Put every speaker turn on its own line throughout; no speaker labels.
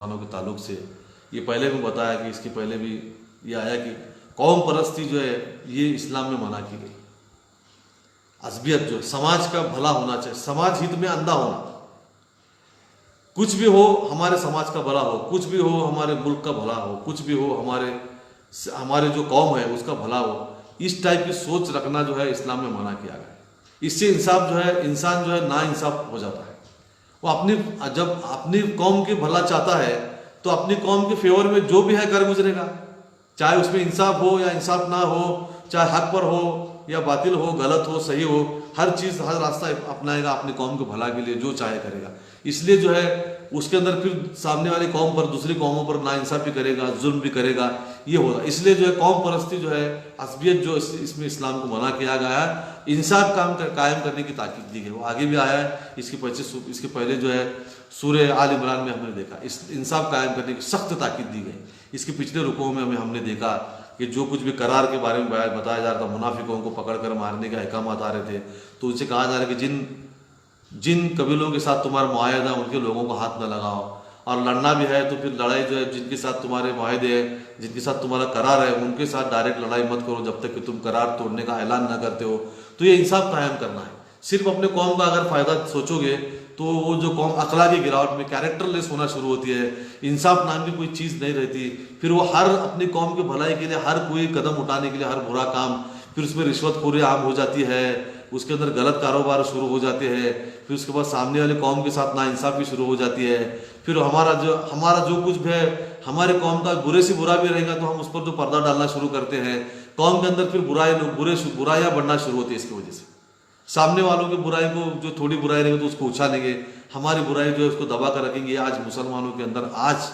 मुसलमानों के ताल्लुक से ये पहले भी बताया कि इसके पहले भी ये आया कि कौम परस्ती जो है ये इस्लाम में मना की गई। अज़बियत जो समाज का भला होना चाहिए, समाज हित में अंधा होना, कुछ भी हो हमारे समाज का भला हो, कुछ भी हो हमारे मुल्क का भला हो, कुछ भी हो हमारे जो कौम है उसका भला हो, इस टाइप की सोच रखना जो है इस्लाम में मना किया गया है। इससे इंसाफ जो है इंसान जो है ना इंसाफ हो जाता है। वो जब अपनी कौम के भला चाहता है तो अपनी कौम के फेवर में जो भी है कर गुजरेगा, चाहे उसमें इंसाफ हो या इंसाफ ना हो, चाहे हक पर हो या बातिल हो, गलत हो सही हो, हर चीज़ हर रास्ता अपनाएगा अपनी कौम के भला के लिए, जो चाहे करेगा। इसलिए जो है उसके अंदर फिर सामने वाली कौम पर दूसरी कौमों पर नाइंसाफी करेगा, जुल्म भी करेगा, ये होगा। इसलिए जो है कौम परस्ती जो है असबियत जो इसमें इस्लाम को मना किया गया है। इंसाफ कायम करने की ताकीद दी गई, वो आगे भी आया है। इसके पहले जो है सूरह आल इमरान में हमने देखा इस इंसाफ कायम करने की सख्त ताकीद दी गई। इसके पिछले रुकों में हमने देखा कि जो कुछ भी करार के बारे में बताया जा रहा था, मुनाफिकों को पकड़कर मारने के अहकामात आ रहे थे, तो उनसे कहा जा रहा है कि जिन कबीलों के साथ तुम्हारा मुआहदा उनके लोगों को हाथ न लगाओ, और लड़ना भी है तो फिर लड़ाई जो है जिनके साथ तुम्हारे मुआहदे हैं, जिनके साथ तुम्हारा करार है, उनके साथ डायरेक्ट लड़ाई मत करो जब तक कि तुम करार तोड़ने का ऐलान ना करते हो। तो ये इंसाफ कायम करना है। सिर्फ अपने कौम का अगर फ़ायदा सोचोगे तो वो जो कौम अखलाकी गिरावट में कैरेक्टरलेस होना शुरू होती है, इंसाफ नाम की कोई चीज़ नहीं रहती। फिर वो हर अपनी कौम की भलाई के लिए हर कोई कदम उठाने के लिए हर बुरा काम, फिर उसमें रिश्वतखोरी आम हो जाती है, उसके अंदर गलत कारोबार शुरू हो जाते हैं, फिर उसके बाद सामने वाले कौम के साथ नाइंसाफ़ी शुरू हो जाती है। फिर हमारा जो कुछ भी है हमारे कौम का बुरे से बुरा भी रहेगा तो हम उस पर जो पर्दा डालना शुरू करते हैं, कौम के अंदर फिर बुराइयाँ बढ़ना शुरू होती है। इसकी वजह से सामने वालों की बुराई को, जो थोड़ी बुराई रहेगी तो उसको उछालेंगे, हमारी बुराई जो है उसको दबा कर रखेंगे। आज मुसलमानों के अंदर आज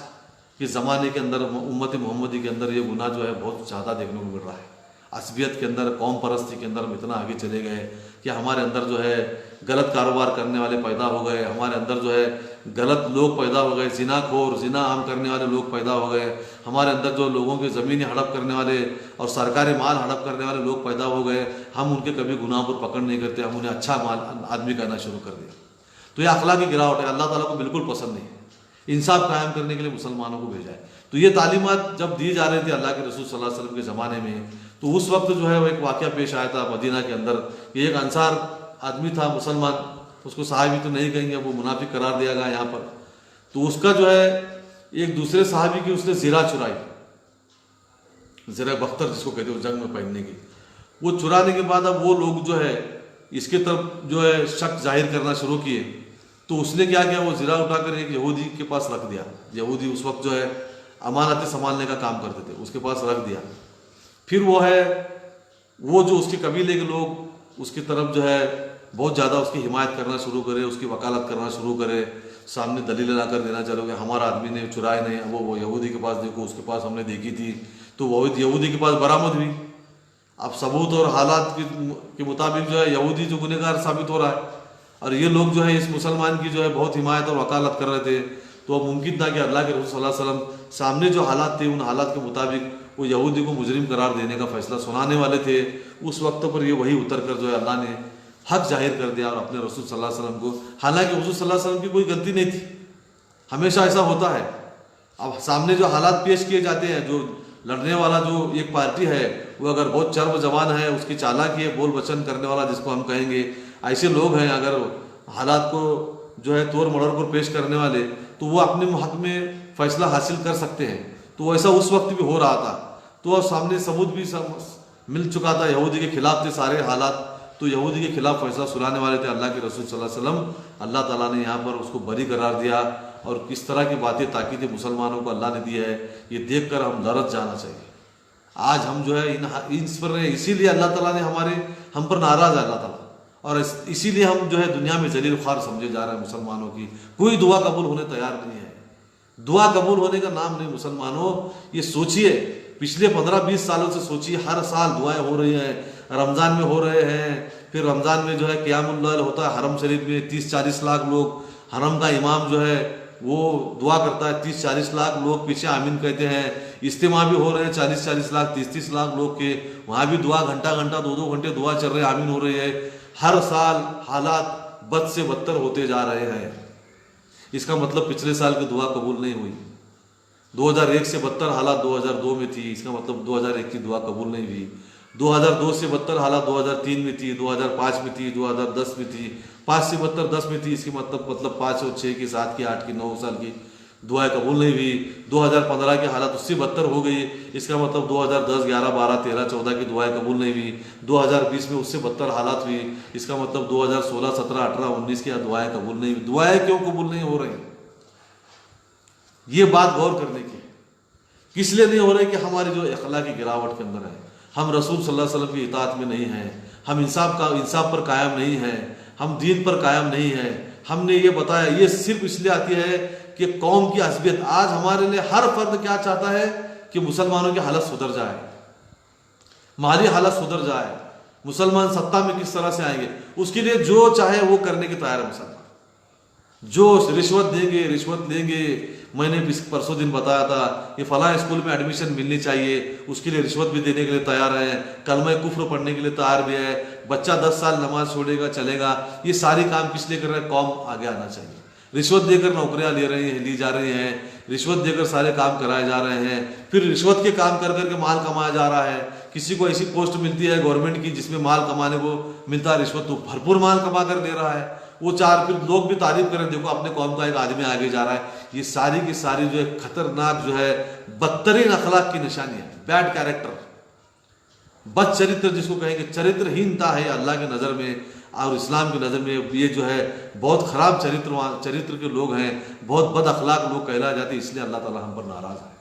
के ज़माने के अंदर उम्मत मोहम्मदी के अंदर ये गुनाह जो है बहुत ज़्यादा देखने को मिल रहा है। असबियत के अंदर, कौम परस्ती के अंदर हम इतना आगे चले गए कि हमारे अंदर जो है गलत कारोबार करने वाले पैदा हो गए, हमारे अंदर जो है गलत लोग पैदा हो गए, जिनाखोर जिना आम करने वाले लोग पैदा हो गए, हमारे अंदर जो लोगों की ज़मीनें हड़प करने वाले और सरकारी माल हड़प करने वाले लोग पैदा हो गए। हम उनके कभी गुनाह पर पकड़ नहीं करते, हम उन्हें अच्छा माल आदमी कहना शुरू कर दिया। तो ये अखलाकी गिरावट है, अल्लाह ताला को बिल्कुल पसंद नहीं है। इंसाफ कायम करने के लिए मुसलमानों को भेजा है। तो ये तालीमात जब दी जा रही थी अल्लाह के रसूल सल्लल्लाहु अलैहि वसल्लम के ज़माने में, तो उस वक्त जो है वो एक वाक़या पेश आया था मदीना के अंदर कि एक अंसार आदमी था मुसलमान, उसको सहाबी तो नहीं कहेंगे, वो मुनाफिक करार दिया गया यहाँ पर। तो उसका जो है एक दूसरे सहाबी की उसने ज़िरा चुराई, ज़िरा बख्तर जिसको कहते हैं जंग में पहनने की, वो चुराने के बाद अब वो लोग जो है इसके तरफ जो है शक जाहिर करना शुरू किए। तो उसने क्या किया, वो ज़िरा उठाकर एक यहूदी के पास रख दिया। यहूदी उस वक्त जो है अमानतें संभालने का काम करते थे, उसके पास रख दिया। फिर वो जो उसके कबीले के लोग उसकी तरफ जो है बहुत ज़्यादा उसकी हिमायत करना शुरू करे, उसकी वकालत करना शुरू करे, सामने दलील लाकर देना चालू कि हमारा आदमी ने चुराए नहीं, वो यहूदी के पास देखो, उसके पास हमने देखी थी, तो वो यहूदी के पास बरामद हुई। अब सबूत और हालात के मुताबिक जो है यहूदी जो गुनहगार साबित हो रहा है, और ये लोग जो है इस मुसलमान की जो है बहुत हिमायत और वकालत कर रहे थे। तो अब मुमकिन था कि अल्लाह के रसूल सल्लल्लाहु अलैहि वसल्लम सामने जो हालात थे उन हालात के मुताबिक वो यहूदी को मुजरिम करार देने का फैसला सुनाने वाले थे। उस वक्त पर ये वही उतर कर जो है अल्लाह ने हक जाहिर कर दिया और अपने रसूल सल्लल्लाहु अलैहि वसल्लम को, हालांकि रसूल सल्लल्लाहु अलैहि वसल्लम की कोई गलती नहीं थी, हमेशा ऐसा होता है। अब सामने जो हालात पेश किए जाते हैं, जो लड़ने वाला जो एक पार्टी है वो अगर बहुत चर्ब जवान है, उसकी चालाकी है, बोल वचन करने वाला जिसको हम कहेंगे, ऐसे लोग हैं अगर हालात को जो है तोड़ मड़ोड़ कर पेश करने वाले, तो वो अपने हक में फैसला हासिल कर सकते हैं। तो ऐसा उस वक्त भी हो रहा था। तो सामने सबूत भी मिल चुका था, यहूदी के खिलाफ थे सारे हालात, तो यहूदी के खिलाफ फैसला सुनाने वाले थे अल्लाह के रसूल सल्लल्लाहु अलैहि वसल्लम। अल्लाह ताला ने यहाँ पर उसको बरी करार दिया, और किस तरह की बातें ताकीदें मुसलमानों को अल्लाह ने दी है, ये देख कर हम लरज़ जाना चाहिए। आज हम जो है इस पर इसीलिए अल्लाह ताला ने हम पर नाराज़ है अल्लाह ताला, और इसीलिए हम जो है दुनिया में जलील ख्वार समझे जा रहे हैं। मुसलमानों की कोई दुआ कबूल होने तैयार नहीं है। दुआ कबूल होने का नाम नहीं मुसलमानों। ये सोचिए, पिछले 15-20 सालों से सोचिए, हर साल दुआएं हो रही हैं, रमज़ान में हो रहे हैं, फिर रमज़ान में जो है क़ियामुल लैल होता है हरम शरीफ में, 30-40 लाख लोग, हरम का इमाम जो है वो दुआ करता है, 30-40 लाख लोग पीछे आमीन कहते हैं। इज्तिमा भी हो रहे हैं 40-40 लाख 30-30 लाख लोग के, वहाँ भी दुआ घंटा 2-2 घंटे दुआ चल रहे हैं, आमीन हो रही है। हर साल हालात बद से बदतर होते जा रहे हैं। इसका मतलब पिछले साल की दुआ कबूल नहीं हुई। 2001 से बदतर हालात 2002 में थी, इसका मतलब 2001 की दुआ कबूल नहीं हुई। 2002 से बदतर हालात 2003 में थी, 2005 में थी, 2010 में थी, 5 से बदतर 10 में थी, इसकी मतलब 5 और 6 की, 7 की, 8 की, 9 साल की दुआएं कबूल नहीं हुई। 2015 की हालत उससे बदतर हो गई, इसका मतलब 2010, 11, 12, 13, 14 की दुआएं कबूल नहीं हुई। 2020 में उससे बदतर हालात हुई, इसका मतलब 2016, 17, 18, 19 की दुआएं कबूल नहीं हुई। दुआएं क्यों कबूल नहीं हो रही? ये बात गौर करने की है। किस लिए नहीं हो रही? कि हमारी जो अखलाक की गिरावट के अंदर है, हम रसूल सल्लल्लाहु अलैहि वसल्लम की इताअत में नहीं हैं, हम इंसाफ पर कायम नहीं हैं, हम दीन पर कायम नहीं हैं। हमने ये बताया, ये सिर्फ इसलिए आती है कि कौम की असबियत। आज हमारे लिए हर फर्द क्या चाहता है कि मुसलमानों की हालत सुधर जाए, माली हालत सुधर जाए, मुसलमान सत्ता में किस तरह से आएंगे, उसके लिए जो चाहे वो करने के तैयार है मुसलमान। जो रिश्वत देंगे, रिश्वत लेंगे। मैंने परसों दिन बताया था कि फलां स्कूल में एडमिशन मिलनी चाहिए, उसके लिए रिश्वत भी देने के लिए तैयार है, कलमा कुफ्र पढ़ने के लिए तैयार भी है, बच्चा 10 साल नमाज छोड़ेगा चलेगा। ये सारी काम किस लिए कर रहे हैं? कौम आगे आना चाहिए। रिश्वत देकर नौकरियां ली जा रही हैं, रिश्वत देकर सारे काम कराए जा रहे हैं, फिर रिश्वत के काम कर करके माल कमाया जा रहा है। किसी को ऐसी पोस्ट मिलती है गवर्नमेंट की जिसमें माल कमाने को मिलता है, रिश्वत तो भरपूर माल कमा कर दे रहा है। वो चार फिर लोग भी तारीफ करें, देखो अपने कौम का एक आदमी आगे जा रहा है। ये सारी की सारी जो है खतरनाक, जो है बदतरीन अखलाक की निशानी है, बैड कैरेक्टर, बद चरित्र जिसको कहेंगे, चरित्रहीनता है अल्लाह की नज़र में और इस्लाम की नज़र में। ये जो है बहुत ख़राब चरित्र के लोग हैं, बहुत बद अखलाक लोग कहलाए जाते हैं, इसलिए अल्लाह ताला हम पर नाराज़ है।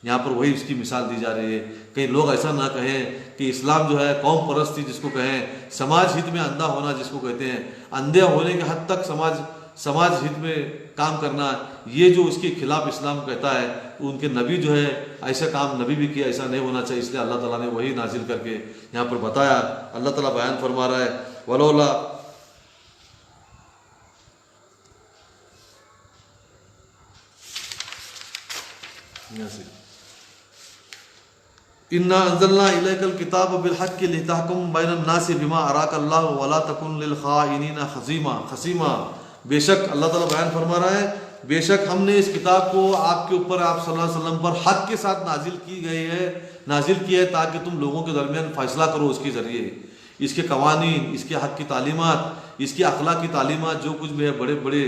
यहाँ पर वही उसकी मिसाल दी जा रही है। कई लोग ऐसा ना कहें कि इस्लाम जो है कौम परस्ती जिसको कहें, समाज हित में अंधा होना जिसको कहते हैं, अंधे होने के हद तक समाज हित में काम करना, ये जो उसके खिलाफ इस्लाम कहता है। उनके नबी जो है ऐसा काम नबी भी किया, ऐसा नहीं होना चाहिए। इसलिए अल्लाह ताला ने वही नाजिल करके यहाँ पर बताया। अल्लाह ताला बयान फरमा रहा है, वलौला इन्ना अंज़लना इलैकल किताब बिल हक़्क़ि लितहकुम बैनन नासि बिमा अराकल्लाहु वला तकुन लिल खाइनीना खसीमा। बेशक अल्लाह ताला बयान फरमा रहा है, बेशक हमने इस किताब को आपके ऊपर, आप सल्लल्लाहु अलैहि वसल्लम पर हक़ के साथ नाजिल की है ताकि तुम लोगों के दरमियान फैसला करो उसके ज़रिए। इसके कवानीन, इसके हक़ की तालीमात, इसकी अखलाक की तालीमात, जो कुछ भी है, बड़े बड़े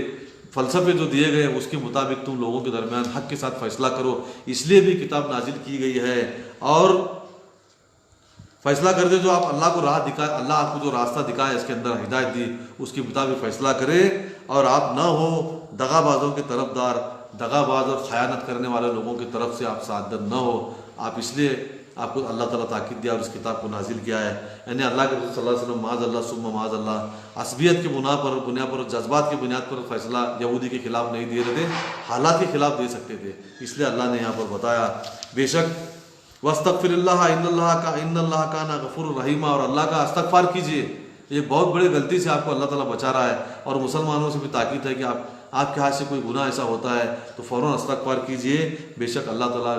फ़लसफ़े जो दिए गए, उसके मुताबिक तुम लोगों के दरमियान हक़ के साथ फ़ैसला करो। इसलिए भी किताब नाजिल की गई है। और फ़ैसला कर दे, जो आप अल्लाह को राह दिखाए, अल्लाह आपको जो रास्ता दिखाए, इसके अंदर हिदायत दी, उसके मुताबिक फ़ैसला करे। और आप ना हो दगाबाजों के तरफदार, दगाबाज और ख़यानत करने वाले लोगों की तरफ से आप सादत न हो। आप इसलिए आपको अल्लाह ताला ताकीद दिया और इस किताब को नाजिल किया है। यानी अल्लाह के रसूल सल्लल्लाहु अलैहि वसल्लम माज़अल्लाह सुम्मा माज़अल्लाह असबियत की बुनियाद पर, जज्बात की बुनियाद पर फैसला यहूदी के खिलाफ नहीं दे रहे थे, हालात के खिलाफ दे सकते थे। इसलिए अल्लाह ने यहाँ पर बताया, बेशक वस्तगफिरुल्लाह इन्नल्लाह काना गफूरुर रहीमा, और अल्लाह का इस्तगफार कीजिए। ये बहुत बड़ी गलती से आपको अल्लाह ताला बचा रहा है। और मुसलमानों से भी ताकीद है कि आपके हाथ से कोई गुनाह ऐसा होता है तो फ़ौरन इस्तगफार कीजिए। बेशक अल्लाह ताला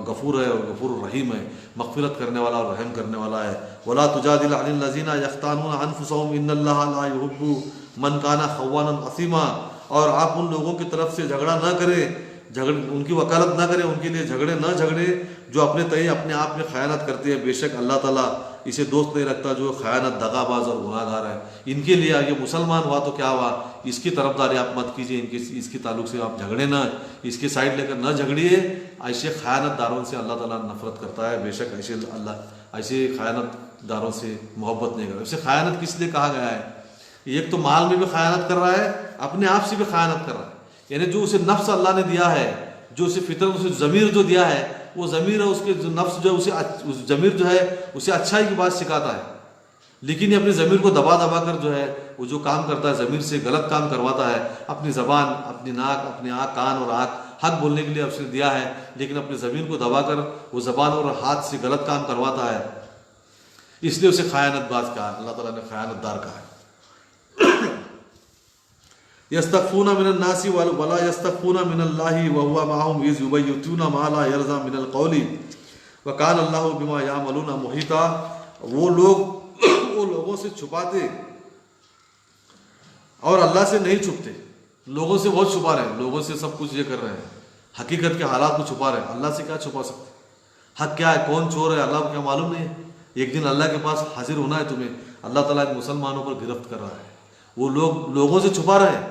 गफूर है और गफूर रहीम है, मग़फ़िरत करने वाला और रहम करने वाला है। वला तुजादिल अनिल लज़ीना यख्तानून अनफुसहुम इन्नल्लाहा ला युहिब्बु मन काना ख़व्वानन असीमा। और आप उन लोगों की तरफ से झगड़ा ना करें, उनकी वकालत ना करें, उनके लिए झगड़े जो अपने तय अपने आप में ख़यानत करते हैं। बेशक अल्लाह ताला इसे दोस्त नहीं रखता जो ख़यानत, दगाबाज और गुनाहगार है। इनके लिए ये मुसलमान हुआ तो क्या हुआ, इसकी तरफदारी आप मत कीजिए, इसके ताल्लुक से आप झगड़े ना, इसके साइड लेकर ना झगड़िए। ऐसे ख़यानतदारों से अल्लाह ताला नफ़रत करता है। बेशक ऐसे ख़यानतदारों से मोहब्बत नहीं करता। इसे ख़यानत किस लिए कहा गया है? एक तो माल में भी ख़यानत कर रहा है, अपने आप से भी ख़यानत कर रहा है। यानी जो उसे नफ्स अल्लाह ने दिया है, जो उसे फितरत, उसे ज़मीर जो दिया है, वो ज़मीर है, उसके जो नफ्स जो है उस ज़मीर जो है उसे अच्छाई की बात सिखाता है। लेकिन ये अपनी ज़मीर को दबा कर जो है वो जो काम करता है, ज़मीर से गलत काम करवाता है। अपनी ज़बान, अपनी नाक, अपने आँख, कान और आँख हक बोलने के लिए उसने दिया है, लेकिन अपनी ज़मीर को दबा कर वो ज़बान और हाथ से गलत काम करवाता है। इसलिए उसे ख़यानतबाज कहा, अल्लाह ताला ने ख़यानतदार कहा है। यस्तग़फ़ूना मिनन नासी वला यस्तग़फ़ूना मिनल्लाहि व हुवा माहुम इज़ युबय्यितूना मा ला यरज़ा मिनल क़ौली व काना अल्लाहु बिमा यामलूना मुहीता। वो लोगों से छुपाते और अल्लाह से नहीं छुपते। लोगों से बहुत छुपा रहे हैं, लोगों से सब कुछ ये कर रहे हैं, हकीकत के हालात को छुपा रहे हैं। अल्लाह से क्या छुपा सकते? हक क्या है, कौन चोर है, अल्लाह को क्या मालूम नहीं है? एक दिन अल्लाह के पास हाजिर होना है तुम्हें। अल्लाह ताला मुसलमानों पर गिरफ्त कर रहा है। वो लोग लोगों से छुपा रहे हैं,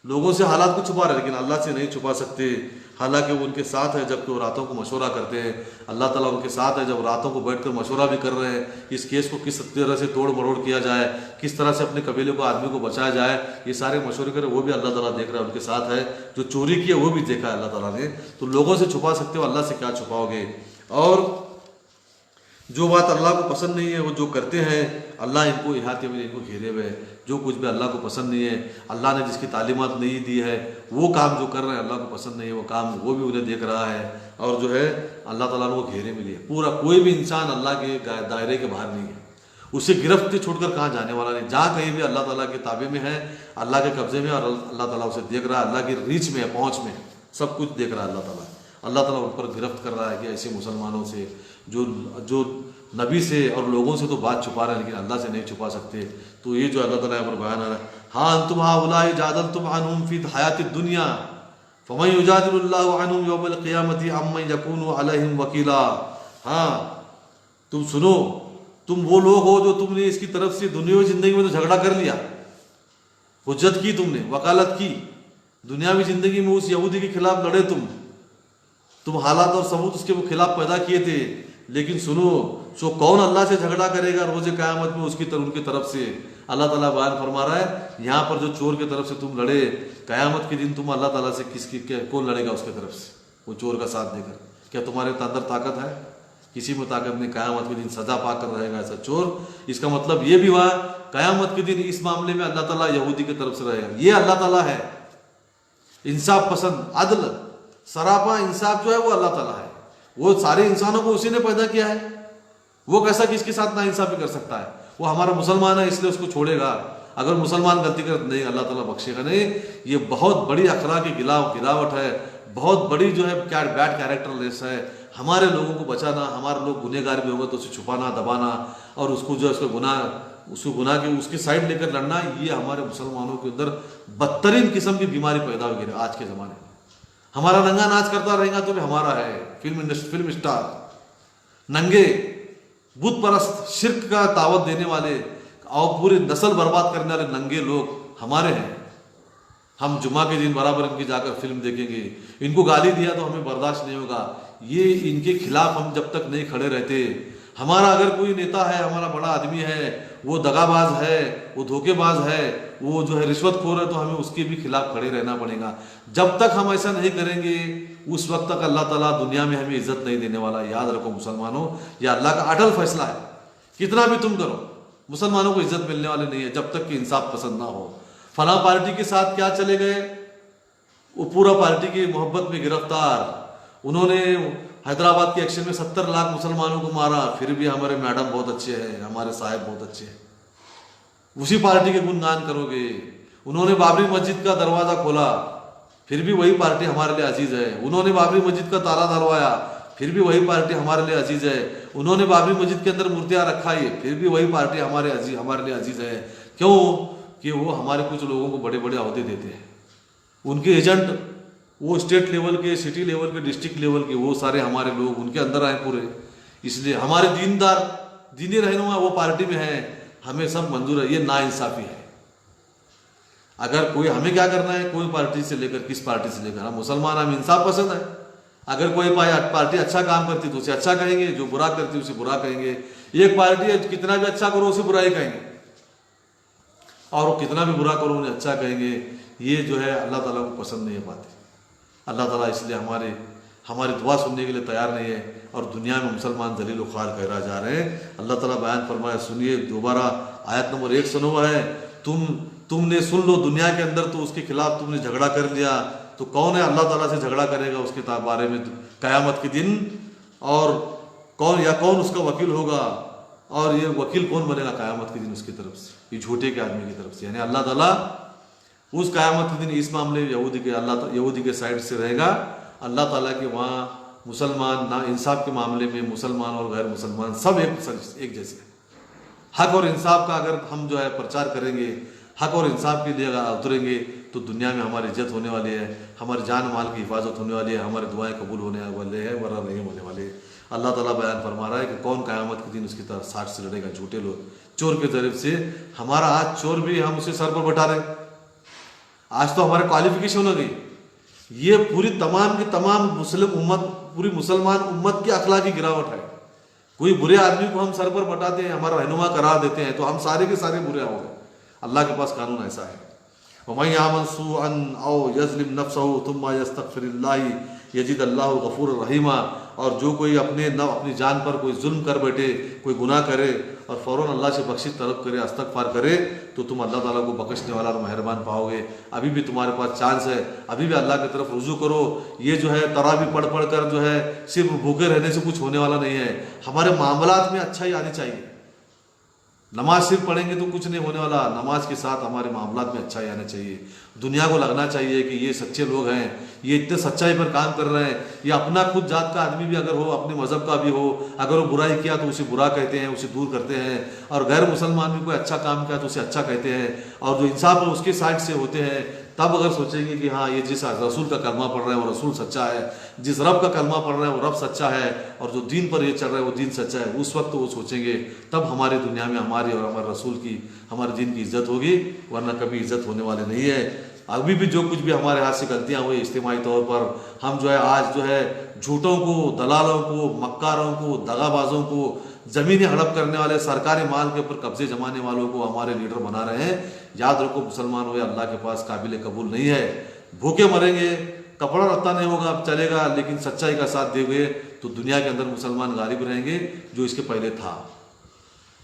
लोगों से हालात को छुपा रहे हैं, लेकिन अल्लाह से नहीं छुपा सकते। हालांकि वो उनके साथ है जबकि वो रातों को मशवरा करते हैं। अल्लाह ताला उनके साथ है जब रातों को बैठकर मशवरा भी कर रहे हैं इस केस को किस तरह से तोड़ मरोड़ किया जाए, किस तरह से अपने कबीले को, आदमी को बचाया जाए। ये सारे मशवरे करें, वो भी अल्लाह ताला देख रहा है, उनके साथ है। जो चोरी की है वो भी देखा है अल्लाह ताला ने। तो लोगों से छुपा सकते हो, अल्लाह से क्या छुपाओगे? और जो बात अल्लाह को पसंद नहीं है वो जो करते हैं, अल्लाह इनको इहाते में, इनको घेरे हुए है। जो कुछ भी अल्लाह को पसंद नहीं है, अल्लाह ने जिसकी तालीमात नहीं दी है, वो काम जो कर रहे हैं अल्लाह को पसंद नहीं है, वो काम वो भी उन्हें देख रहा है। और जो है अल्लाह ताला ने वो घेरे में लिए। पूरा कोई भी इंसान अल्लाह के दायरे के बाहर नहीं है। उसे गिरफ्त से छोड़कर कहाँ जाने वाला नहीं। जहाँ कहीं भी अल्लाह ताला के ताबे में है, अल्लाह के कब्जे में, और अल्लाह ताला उसे देख रहा है, अल्लाह की रीच में है, पहुँच में है, सब कुछ देख रहा है अल्लाह ताला। अल्लाह ताला उन पर गिरफ्त कर रहा है कि ऐसे मुसलमानों से जो नबी से और लोगों से तो बात छुपा रहे हैं, लेकिन अल्लाह से नहीं छुपा सकते। तो ये जो अल्लाह ताला यहाँ पर बयान आ रहा है, हाँ तुम हाउलाई जादल तुम अनहुम फी हयात दुनिया फमन युजादिलुल्लाहु अनहुम यौमल क़ियामति अम्मन यकूनु अलैहिम वकीला। हाँ तुम सुनो, तुम वो लोग हो जो तुमने इसकी तरफ से दुनियावी जिंदगी में तो झगड़ा कर लिया, हुज्जत की तुमने, वकालत की, दुनियावी जिंदगी में उस यहूदी के खिलाफ लड़े तुम हालात और सबूत उसके खिलाफ पैदा किए थे। लेकिन सुनो, सो कौन अल्लाह से झगड़ा करेगा रोज़े क़यामत में उनकी तरफ से? अल्लाह ताला बयान फरमा रहा है यहाँ पर, जो चोर की तरफ से तुम लड़े, क़यामत के दिन तुम अल्लाह ताला से कौन लड़ेगा उसके तरफ से? वो चोर का साथ देकर। क्या तुम्हारे अंदर ताकत है? किसी में ताकत नहीं। क़यामत के दिन सजा पाकर रहेगा ऐसा चोर। इसका मतलब ये भी हुआ क़यामत के दिन इस मामले में अल्लाह ताला यहूदी की तरफ से रहेगा। ये अल्लाह ताला है इंसाफ पसंद, अदल, सरापा इंसाफ जो है वो अल्लाह ताला है। वो सारे इंसानों को उसी ने पैदा किया है। वो कैसा किसके साथ ना इंसाफी कर सकता है? वो हमारा मुसलमान है इसलिए उसको छोड़ेगा। अगर मुसलमान गलती कर नहीं, अल्लाह ताला बख्शेगा नहीं। ये बहुत बड़ी अखलाक की गिरावट है, बहुत बड़ी जो है बैड कैरेक्टरलेस है। हमारे लोगों को बचाना, हमारे लोग गुनहगार भी होगा तो उसे छुपाना, दबाना और उसको जो है उसको गुनाह के उसकी साइड लेकर लड़ना, ये हमारे मुसलमानों के अंदर बदतरीन किस्म की बीमारी पैदा हो गई है आज के ज़माने में। हमारा नंगा नाच करता रहेगा तो भी हमारा है। फिल्म स्टार, नंगे, बुत परस्त, शिर्क का दावत देने वाले और पूरी नस्ल बर्बाद करने वाले नंगे लोग हमारे हैं। हम जुमा के दिन बराबर इनकी जाकर फिल्म देखेंगे। इनको गाली दिया तो हमें बर्दाश्त नहीं होगा। ये इनके खिलाफ हम जब तक नहीं खड़े रहते, हमारा अगर कोई नेता है, हमारा बड़ा आदमी है, वो दगाबाज है, वो धोखेबाज है, वो जो है रिश्वतखोर है, तो हमें उसके भी खिलाफ खड़े रहना पड़ेगा। जब तक हम ऐसा नहीं करेंगे उस वक्त तक अल्लाह ताला दुनिया में हमें इज्जत नहीं देने वाला। याद रखो मुसलमानों, यह अल्लाह का अटल फैसला है। कितना भी तुम करो, मुसलमानों को इज्जत मिलने वाले नहीं है जब तक कि इंसाफ पसंद ना हो। फला पार्टी के साथ क्या चले गए, वो पूरा पार्टी की मोहब्बत में गिरफ्तार। उन्होंने हैदराबाद के एक्शन में 70 लाख मुसलमानों को मारा, फिर भी हमारे मैडम बहुत अच्छे हैं, हमारे साहब बहुत अच्छे हैं। उसी पार्टी के गुणगान करोगे। उन्होंने बाबरी मस्जिद का दरवाजा खोला, फिर भी वही पार्टी हमारे लिए अजीज है। उन्होंने बाबरी मस्जिद का ताला दरवाया, फिर भी वही पार्टी हमारे लिए अजीज है। उन्होंने बाबरी मस्जिद के अंदर मूर्तियां रखाई, फिर भी वही पार्टी हमारे लिए अजीज है। क्यों? कि वो हमारे कुछ लोगों को बड़े बड़े अहदे देते हैं। उनके एजेंट, वो स्टेट लेवल के, सिटी लेवल के, डिस्ट्रिक्ट लेवल के, वो सारे हमारे लोग उनके अंदर आए पूरे। इसलिए हमारे दीनी रहनुमा वो पार्टी में है, हमें सब मंजूर है। ये नाइंसाफी है। अगर कोई, हमें क्या करना है, कोई पार्टी से लेकर किस पार्टी से लेकर, हम मुसलमान, हम इंसाफ पसंद है। अगर कोई पार्टी अच्छा काम करती तो उसे अच्छा कहेंगे, जो बुरा करती उसे बुरा कहेंगे। एक पार्टी कितना भी अच्छा करो उसे बुरा ही कहेंगे, और वो कितना भी बुरा करो उन्हें अच्छा कहेंगे। ये जो है अल्लाह ताला को पसंद नहीं पाते। अल्लाह ताला इसलिए हमारी दुआ सुनने के लिए तैयार नहीं है, और दुनिया में मुसलमान दलील ख्वार कहरा जा रहे हैं। अल्लाह ताला बयान फरमाया, सुनिए दोबारा आयत नंबर 109 है, तुमने सुन लो, दुनिया के अंदर तो उसके खिलाफ तुमने झगड़ा कर लिया, तो कौन है अल्लाह ताला से झगड़ा करेगा उसके बारे में क़यामत के दिन? और कौन उसका वकील होगा, और ये वकील कौन बनेगा क़यामत के दिन उसकी तरफ से? ये झूठे के आदमी की तरफ से। यानी अल्लाह ताला उस क़यामत के दिन इस मामले में यहूदी के साइड से रहेगा। अल्लाह ताला के वहाँ मुसलमान ना इंसाफ के मामले में मुसलमान और गैर मुसलमान सब एक जैसे। हक और इंसाफ का अगर हम जो है प्रचार करेंगे, हक और इंसाफ के लिए अगर उतरेंगे, तो तो दुनिया में हमारी इज्जत होने वाली है, हमारी जान माल की हिफाजत होने वाली है, हमारे दुआएं कबूल होने वाले हैं, वरना नहीं होने वाले। अल्लाह ताला बयान फरमा रहा है कि कौन क़यामत के दिन उसकी तरफ साठ से लड़ेगा। झूठे लोग चोर के तरफ से, हमारा आज चोर भी हम उसे सर पर बैठा रहे। आज तो हमारे क्वालिफिकेशन हो गई, ये पूरी तमाम की तमाम मुस्लिम उम्मत, पूरी मुसलमान उम्मत की अखलाकी गिरावट है। कोई बुरे आदमी को हम सर पर बैठाते हैं, हमारा रहनुमा करार देते हैं, तो हम सारे के सारे बुरे हो गए। अल्लाह के पास कानून ऐसा है, वमन यामल सूअन औ यज़लिम नफ्सहु थुम्मा यस्तगफिरुल्लाह यजिद अल्लाह गफूर रहीमा। और जो कोई अपनी जान पर कोई जुल्म कर बैठे, कोई गुनाह करे और फ़ौरन अल्लाह से बख्शिश तलब करे, इस्तग़फ़ार करे, तो तुम अल्लाह ताला को बख्शने वाला और मेहरबान पाओगे। अभी भी तुम्हारे पास चांस है, अभी भी अल्लाह की तरफ रुजू करो। ये जो है तरावी पढ़ पढ़ कर जो है सिर्फ भूखे रहने से कुछ होने वाला नहीं है। हमारे मामलात में अच्छाई आनी चाहिए। नमाज सिर्फ पढ़ेंगे तो कुछ नहीं होने वाला, नमाज के साथ हमारे मामलात में अच्छाई आना चाहिए। दुनिया को लगना चाहिए कि ये सच्चे लोग हैं, ये इतने सच्चाई पर काम कर रहे हैं। ये अपना खुद जात का आदमी भी अगर हो, अपने मज़हब का भी हो, अगर वो बुराई किया तो उसे बुरा कहते हैं, उसे दूर करते हैं। और गैर मुसलमान भी कोई अच्छा काम किया तो उसे अच्छा कहते हैं। और जो इंसाफ है उसके साइड से होते हैं। तब अगर सोचेंगे कि हाँ, ये जिस रसूल का कलमा पढ़ रहे हैं वो रसूल सच्चा है, जिस रब का कलमा पढ़ रहे हैं वो रब सच्चा है, और जो दीन पर ये चल रहा है वो दीन सच्चा है, उस वक्त वो सोचेंगे। तब हमारी दुनिया में हमारी और हमारे रसूल की, हमारे दीन की इज्जत होगी, वरना कभी इज्जत होने वाली नहीं है। अभी भी जो कुछ भी हमारे हाथ से गलतियाँ हुई इज्तिमाई तौर पर, हम जो है आज जो है झूठों को, दलालों को, मक्कारों को, दगाबाजों को, ज़मीनें हड़प करने वाले, सरकारी माल के ऊपर कब्जे जमाने वालों को हमारे लीडर बना रहे हैं। याद रखो, मुसलमान हुए अल्लाह के पास काबिल कबूल नहीं है। भूखे मरेंगे, कपड़ा रत्ता नहीं होगा, चलेगा, लेकिन सच्चाई का साथ देंगे तो दुनिया के अंदर मुसलमान गालिब रहेंगे, जो इसके पहले था।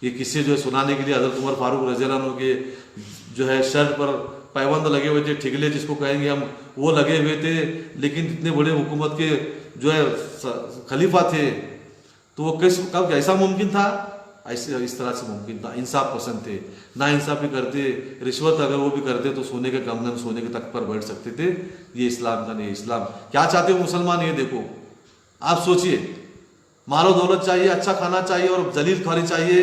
ये किस्से जो है सुनाने के लिए हज़रत उमर फारूक रज़ी अल्लाह अन्हु के जो है शर्ट पर पैबंद लगे हुए थे, ठिगले जिसको कहेंगे हम, वो लगे हुए थे। लेकिन इतने बड़े हुकूमत के जो है खलीफा थे, तो वो कब ऐसा मुमकिन था? ऐसे इस तरह से मुमकिन था। इंसाफ पसंद थे, ना इंसाफी करते, रिश्वत अगर वो भी करते तो सोने के कंगन, सोने के तख्त पर बैठ सकते थे। ये इस्लाम का नहीं। इस्लाम क्या चाहते हो मुसलमान, ये देखो, आप सोचिए। मालो दौलत चाहिए, अच्छा खाना चाहिए और जलील खानी चाहिए,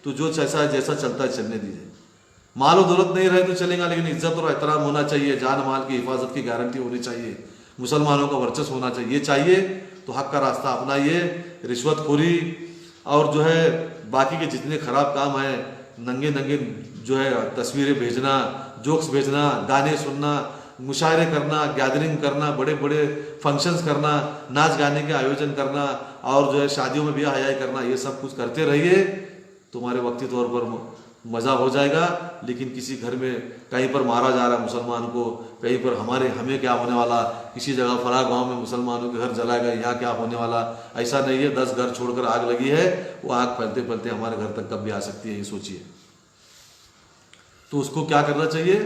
तो जो जैसा चलता है चलने दीजिए। मालो दौलत नहीं रहे तो चलेगा, लेकिन इज्जत और एहतराम होना चाहिए, जान माल की हिफाजत की गारंटी होनी चाहिए, मुसलमानों का वर्चस्व होना चाहिए। ये चाहिए तो हक का रास्ता अपनाइए। रिश्वतखोरी और जो है बाकी के जितने खराब काम हैं, नंगे नंगे जो है तस्वीरें भेजना, जोक्स भेजना, गाने सुनना, मुशायरे करना, गैदरिंग करना, बड़े बड़े फंक्शंस करना, नाच गाने के आयोजन करना, और जो है शादियों में ब्याह हयाई करना, ये सब कुछ करते रहिए, तुम्हारे वक्ती तौर पर मज़ा हो जाएगा। लेकिन किसी घर में कहीं पर मारा जा रहा है मुसलमान को, कहीं पर हमें क्या होने वाला, किसी जगह फला गांव में मुसलमानों के घर जलाएगा, यहाँ क्या होने वाला, ऐसा नहीं है। 10 घर छोड़कर आग लगी है, वो आग फैलते फैलते हमारे घर तक कब भी आ सकती है, ये सोचिए। तो उसको क्या करना चाहिए?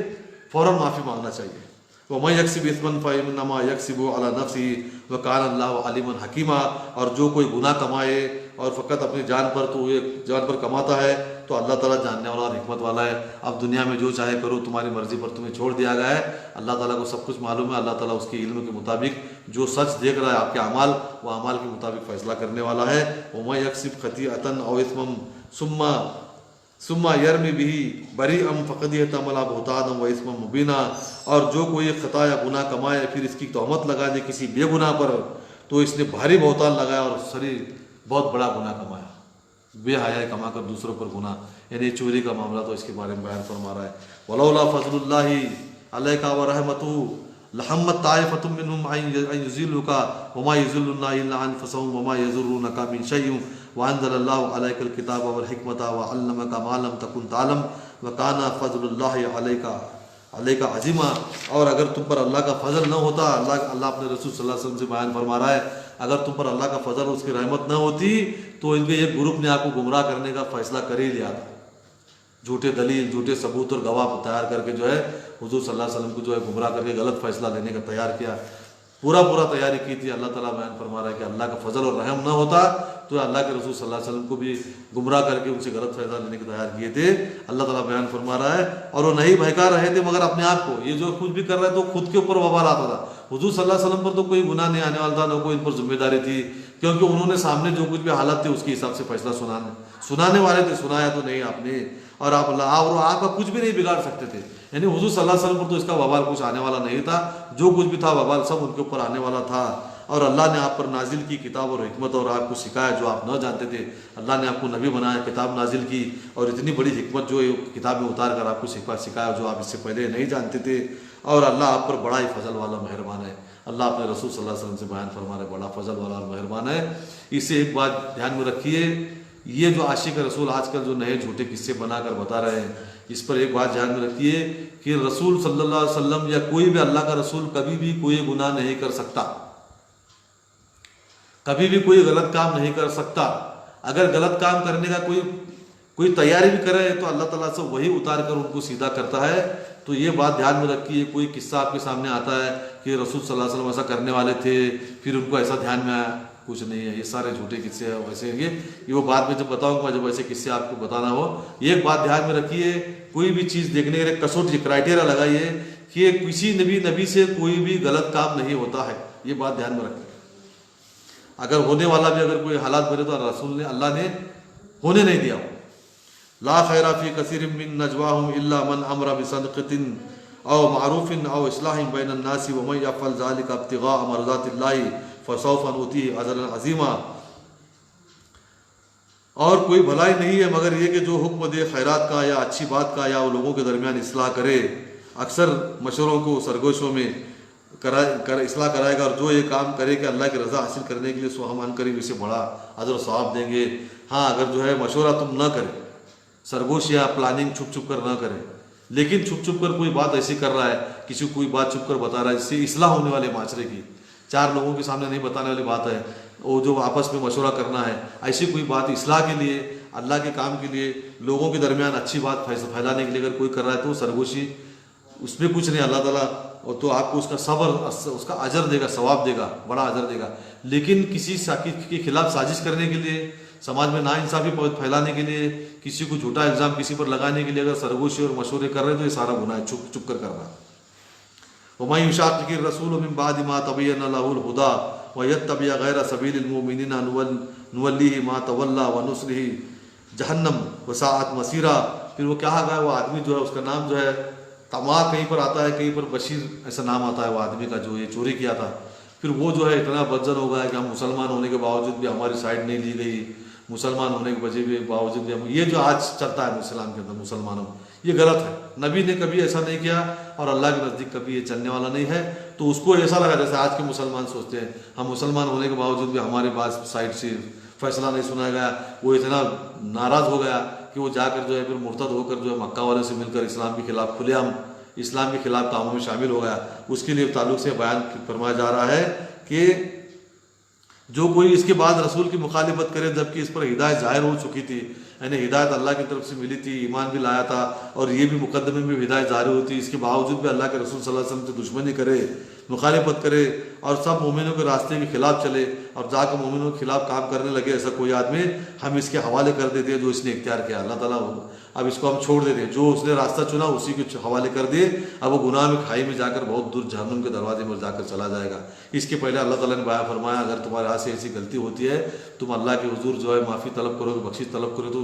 फ़ौरन माफ़ी मांगना चाहिए। वमन यक्सिब इस्मन फ़इन्नमा यक्सिबु अला नफ्सिही व कान अल्लाहु अलीमन हकीमा। और जो कोई गुनाह कमाए और फ़कत अपनी जान पर, तो ये जान पर कमाता है तो अल्लाह ताला जानने वाला और हिकमत वाला है। अब दुनिया में जो चाहे करो, तुम्हारी मर्जी पर तुम्हें छोड़ दिया गया है। अल्लाह ताला को सब कुछ मालूम है। अल्लाह ताला उसके इल्म के मुताबिक जो सच देख रहा है आपके अमाल, वो अमाल के मुताबिक फ़ैसला करने वाला है। वमन यक्सिब खतीअतन औ इस्मन सुम्मा यरमी बिही बरीअम फ़क़द यहतमल बुहतानम व इस्मम मुबीना। और जो कोई ख़ता या गुनाह कमाए फिर इसकी तहमत लगा दे किसी बेगुनाह पर, तो इसने भारी बहुतान लगाया और बहुत बड़ा गुनाह कमाया। बेहयाई कमा कर दूसरों पर गुनाह, यानी चोरी का मामला तो इसके बारे में बयान फरमा रहा है। वलौला फज़लुल्लाहि अलैका व रहमतुहु लहम्मत ताइफ़तुम मिनहुम अन युज़िल्लुका वमा युज़िल्लुना इल्ला अनफुसहुम वमा यज़ुर्रुनका मिन शैइन व अंज़लल्लाहु अलैकल किताब वल हिकमता व अल्लमका मा लम तकुन तालम व काना फज़लुल्लाहि अलैका अज़ीमा। और अगर तुम पर अल्लाह का फजल न होता, अल्लाह अपने रसूल सल्लल्लाहु अलैहि वसल्लम से बयान फरमा रहा है, अगर तुम पर अल्लाह का फजल, उसकी रहमत न होती तो इनके एक ग्रुप ने आपको गुमराह करने का फैसला कर ही लिया था। झूठे दलील, झूठे सबूत और गवाह तैयार करके जो है हुजूर सल्लल्लाहु अलैहि वसल्लम को जो है गुमराह करके गलत फैसला लेने का तैयार किया, पूरा तैयारी की थी। अल्लाह ताला बयान फरमा रहा है कि अल्लाह का फजल और रहम न होता तो अल्लाह के रसूल सल्लल्लाहु अलैहि वसल्लम को भी गुमराह करके उनसे गलत फैसला लेने के तैयार किए थे। अल्लाह ताला बयान फरमा रहा है, और वो नहीं बहका रहे थे मगर अपने आप को। ये जो कुछ भी कर रहे थे तो खुद के ऊपर वबाल आता था, हुजूर सल्लल्लाहु अलैहि वसल्लम पर तो कोई गुनाह नहीं आने वाला था, ना कोई इन पर जिम्मेदारी थी, क्योंकि उन्होंने सामने जो कुछ भी हालत थे उसके हिसाब से फैसला सुनाने वाले थे। सुनाया तो नहीं आपने, और आपका कुछ भी नहीं बिगाड़ सकते थे। यानी हुजूर सल्लल्लाहु अलैहि वसल्लम पर तो इसका वबाल कुछ आने वाला नहीं था, जो कुछ भी था वबाल सब उनके ऊपर आने वाला था। और अल्लाह ने आप पर नाजिल की किताब और हिकमत, और आपको सिखाया जो आप न जानते थे। अल्लाह ने आपको नबी बनाया, किताब नाजिल की, और इतनी बड़ी हिकमत जो किताब में उतार कर आपको सिखाया जो आप इससे पहले नहीं जानते थे। और अल्लाह आप पर बड़ा ही फजल वाला मेहरबान है। अल्लाह अपने रसूल सल्लल्लाहु अलैहि वसल्लम से बयान फरमा रहे, बड़ा फजल वाला और मेहरबान है। इससे एक बात ध्यान में रखिए, ये जो आशिक रसूल आजकल जो नए झूठे किस्से बनाकर बता रहे हैं, इस पर एक बात ध्यान में रखिए कि रसूल सल्लल्लाहु अलैहि वसल्लम या कोई भी अल्लाह का रसूल कभी भी कोई गुनाह नहीं कर सकता, कभी भी कोई गलत काम नहीं कर सकता। अगर गलत काम करने का कोई तैयारी भी करे तो अल्लाह ताला से वही उतार कर उनको सीधा करता है। तो ये बात ध्यान में रखिए, कोई किस्सा आपके सामने आता है कि रसूल सल्लल्लाहु अलैहि वसल्लम ऐसा करने वाले थे, फिर उनको ऐसा ध्यान में आया, कुछ नहीं है। ये सारे झूठे किस्से हैं, वैसे ये वो बाद में जब बताऊंगा, जब ऐसे किस्से आपको बताना हो। एक बात ध्यान में रखिए, कोई भी चीज़ देखने के लिए कसौटी क्राइटेरिया लगाइए कि किसी नबी से कोई भी गलत काम नहीं होता है। ये बात ध्यान में रखिए। अगर होने वाला भी अगर कोई हालात बने तो रसूल ने अल्लाह ने होने नहीं दिया। ला खैरा फी कसीरिन मिन नजवाहुम इल्ला मन अमरा बिसदक़तिन औ मारूफिन औ इस्लाहिन बैनन नासी व मन यफ़अल ज़ालिका इब्तिग़ाअ मरज़ातिल्लाहि फसौफ़ा नुतीहि अजरन अज़ीमा। और कोई भलाई नहीं है मगर ये कि जो हुक्म दे खैरात का या अच्छी बात का, या वो लोगों के दरमियान इस्लाह करे, अक्सर मशवरों को सरगोशों में इस्लाह कराएगा, और जो ये काम करे कि अल्लाह की रज़ा हासिल करने के लिए सो हम करीब इसे बड़ा अजर सवाब देंगे। हाँ, अगर जो है मशवरा तुम ना करें, सरगोश या प्लानिंग छुप छुप कर ना करें, लेकिन छुप छुप कर कोई बात ऐसी कर रहा है, किसी को कोई बात छुप कर बता रहा है जिससे इस्लाह होने वाले माशरे की, चार लोगों के सामने नहीं बताने वाली बात है, वो जो आपस में मशवरा करना है, ऐसी कोई बात इस्लाह के लिए, अल्लाह के काम के लिए, लोगों के दरमियान अच्छी बात फैलाने के लिए अगर कोई कर रहा है तो सरगोशी, उसमें कुछ नहीं, अल्लाह ताला और तो आपको उसका सब्र, उसका अजर देगा, सवाब देगा, बड़ा अजर देगा। लेकिन किसी के खिलाफ साजिश करने के लिए, समाज में नाइंसाफ़ी फैलाने के लिए, किसी को झूठा इल्ज़ाम किसी पर लगाने के लिए अगर सरगोशी और मशवरे कर रहे हैं तो ये सारा गुनाह है, छुप छुप कर करना। वमन युशाक़िक़िर रसूल मिन बादि मा तबय्यना लहुल हुदा व यत्तबि गैर सबीलिल मुमिनीना नुवल्लिहि मा तवल्ला व नुस्लिहि जहन्नम व साअत मसीरा। फिर वो क्या गया, वो आदमी जो है उसका नाम जो है तमा कहीं पर आता है, कहीं पर बशीर ऐसा नाम आता है वो आदमी का जो ये चोरी किया था। फिर वो जो है इतना बदजन हो गया कि हम मुसलमान होने के बावजूद भी हमारी साइड नहीं ली गई, मुसलमान होने के वजह भी बावजूद भी हम, ये जो आज चलता है इस्लाम के अंदर मुसलमानों, ये गलत है। नबी ने कभी ऐसा नहीं किया और अल्लाह के नज़दीक कभी ये चलने वाला नहीं है। तो उसको ऐसा लगा जैसे आज के मुसलमान सोचते हैं हम मुसलमान होने के बावजूद भी हमारे पास साइड से फैसला नहीं सुना गया। वो इतना नाराज़ हो गया कि वो जाकर जो है फिर मुर्तद होकर जो है मक्का वाले से मिलकर इस्लाम के खिलाफ खुलेआम इस्लाम के खिलाफ कामों में शामिल हो गया। उसके लिए ताल्लुक़ से बयान फरमाया जा रहा है कि जो कोई इसके बाद रसूल की मुखालिफत करे जबकि इस पर हिदायत ज़ाहिर हो चुकी थी, यानी हिदायत अल्लाह की तरफ से मिली थी, ईमान भी लाया था और ये भी मुकदमे में भी हिदायत जारी होती, इसके बावजूद भी अल्लाह के रसूल सल्लल्लाहु अलैहि वसल्लम से दुश्मनी करे, मुखालिफत करे और सब मोमिनों के रास्ते के खिलाफ चले और जाकर मोमिनों के खिलाफ काम करने लगे, ऐसा कोई आदमी हम इसके हवाले कर देते हैं जो इसने इख्तियार किया। अल्लाह ताला अब इसको हम छोड़ देते हैं, जो उसने रास्ता चुना उसी के हवाले कर दिए। अब वो गुनाह में खाई में जाकर बहुत दूर जहन्नुम के दरवाजे में जाकर चला जाएगा। इसके पहले अल्लाह ताला ने बयान फरमाया अगर तुम्हारे हाथ से ऐसी गलती होती है तुम अल्लाह के हुजूर जो है माफ़ी तलब करोगे, बख्शिश तलब करोगे तो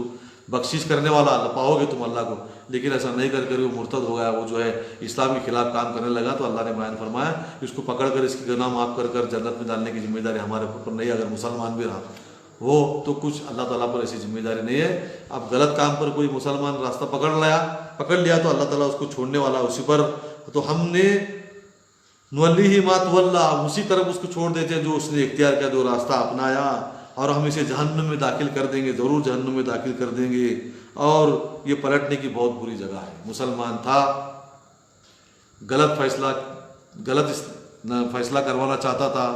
बख्शिश करने वाला पाओगे तुम अल्लाह को। लेकिन ऐसा नहीं कर वो मुर्तद हो गया, वो जो है इस्लाम के खिलाफ काम करने लगा तो अल्लाह ने बयान फरमाया इसको पकड़ कर इसकी गुनाह माफ़ कर जन्नत में डालने की जिम्मेदारी हमारे ऊपर नहीं। अगर मुसलमान भी रहा वो तो कुछ अल्लाह ताला पर ऐसी जिम्मेदारी नहीं है। अब गलत काम पर कोई मुसलमान रास्ता पकड़ लिया तो अल्लाह ताला उसको छोड़ने वाला उसी पर, तो हमने नुवल्लिहि मा तवल्ला उसी तरफ उसको छोड़ देते हैं जो उसने इख्तियार किया, जो रास्ता अपनाया, और हम इसे जहन्नुम में दाखिल कर देंगे, ज़रूर जहन्नुम में दाखिल कर देंगे। और ये पलटने की बहुत बुरी जगह है। मुसलमान था, गलत फैसला करवाना चाहता था,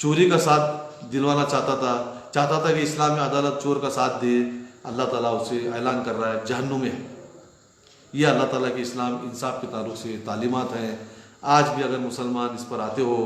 चोरी का साथ दिलवाना चाहता था कि इस्लाम में अदालत चोर का साथ दे, अल्लाह ताला उसे ऐलान कर रहा है जहन्नुम में है। ये अल्लाह ताला के इस्लाम इंसाफ के ताल्लुक़ से तालीमात हैं। आज भी अगर मुसलमान इस पर आते हो,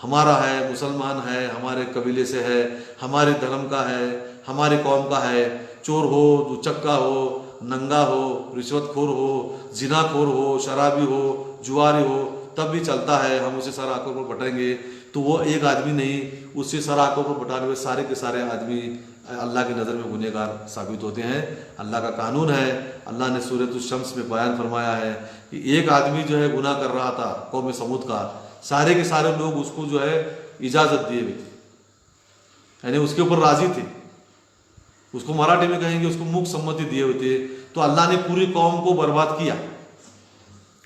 हमारा है, मुसलमान है, हमारे कबीले से है, हमारे धर्म का है, हमारे कौम का है, चोर हो, दुचक्का हो, नंगा हो, रिश्वतखोर हो, जिनाखोर हो, शराबी हो, जुआरी हो, तब भी चलता है, हम उसे सर आंखों पर बटाएंगे तो वो एक आदमी नहीं, उससे सर आंखों पर बटाने हुए सारे के सारे आदमी अल्लाह की नज़र में गुनहगार साबित होते हैं। अल्लाह का कानून है। अल्लाह ने सूरह शम्स में बयान फरमाया है कि एक आदमी जो है गुनाह कर रहा था कौम समूद का, सारे के सारे लोग उसको जो है इजाज़त दिए हुए थे, यानी उसके ऊपर राजी थे, उसको मराठी में कहेंगे उसको मुख सम्मति दिए हुए थे। तो अल्लाह ने पूरी कौम को बर्बाद किया,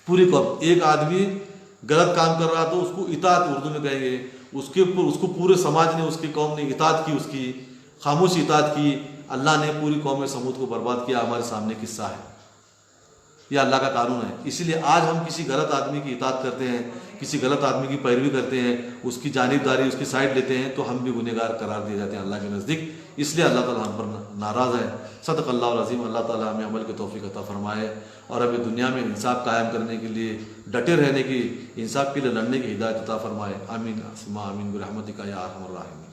पूरी कौम। एक आदमी गलत काम कर रहा तो उसको इताअत उर्दू में कहेंगे, उसके ऊपर उसको पूरे समाज ने, उसकी कौम ने इताअत की, उसकी खामोश इताअत की। अल्लाह ने पूरी कौम समूद को बर्बाद किया। हमारे सामने किस्सा है, यह अल्लाह का कानून है। इसीलिए आज हम किसी गलत आदमी की इताअत करते हैं, किसी गलत आदमी की पैरवी करते हैं, उसकी जानिबदारी, उसकी साइड लेते हैं, तो हम भी गुनहगार करार दिए जाते हैं अल्लाह के नज़दीक। इसलिए अल्लाह ताला हम पर नाराज़ है। सदक़ल्लाहुल अज़ीम। अल्लाह ताला हमें अमल की तौफ़ीक़ अता फरमाए और हमें दुनिया में इंसाफ कायम करने के लिए, डटे रहने की, इंसाफ के लिए लड़ने की हिदायत अता फरमाए। आमीन सुम्मा आमीन बिरहमतिका या अरहमर राहिमीन।